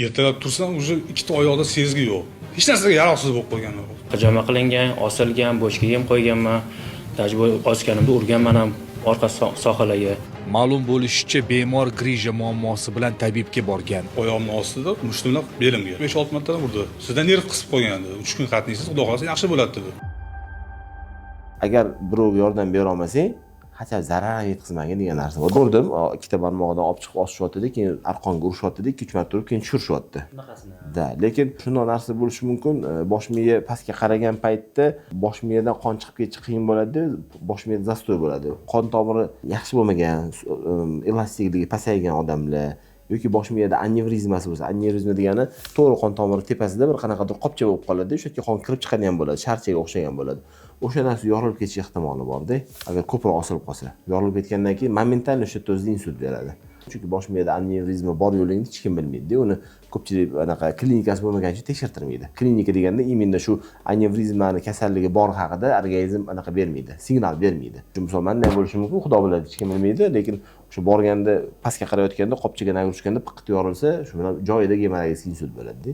Ertalab tursam, уже ikkita oyoqda sezgi yo'q. Hech narsaga yaroqsiz bo'lib qolgan. Hajama qilingan, osilgan, boshga yem qo'yganman. Tajriba osganimda urganman ham orqa sohalarga. Ma'lum bo'lishicha, bemor grija muammosi bilan tabibga borgan. Oyog'imning ostida mushtumlab belimga 5-6 martadan urdi. Sizdan nerv qisib qo'ygan edi. 3 kun qatnaysiz, xudo xolasa yaxshi bo'ladi dedi. Agar birovga yordam bera olmasang, hech zarar yetkazmagin degan narsa bor. Ko'rdim, ikkita barmog'idan olib chiqib osishyapti, keyin arqonga urishyapti, 2-3 marta urib, keyin tushirishyapti. Da, lekin shunday narsa bo'lishi mumkin. Bosh miya pastga qaragan paytda bosh miyadan qon chiqib ketishi qiyin bo'ladi, bosh miyada zastoy bo'ladi. Qon tomiri yaxshi bo'lmagan, elastikligi pasaygan odamlar yoki bosh miyada anevrizmasi bo'lsa, anevrizma degani to'g'ri qon tomiri tepasida bir qanaqadir qopcha bo'lib qoladi, o'sha yerga qon kirib chiqadigan bo'ladi, sharchaga o'xshagan bo'ladi. O'sha narsa yorilib ketish ehtimoli bor-da, agar ko'proq osilib qolsa. Yorilib ketgandan keyin momentan o'sha yerda o'zida insult beradi. Chunki bosh miyada anevrizma bor yo'ligini hech kim bilmaydi. Uni ko'pchilik anaqa klinikasi bo'lmaganicha tekshirtirmaydi. Klinika deganda imенно shu anevrizmani kasalligi bor haqida organizm anaqa bermaydi, signal bermaydi. Shu misol mendan bo'lishi mumkin, xudo biladi, hech kim bilmaydi, lekin o'sha borganda pastga qarayotganda qopchaga nagurishganda piqit yorilsa, shu bilan joyida gemorragik insult bo'ladi-da.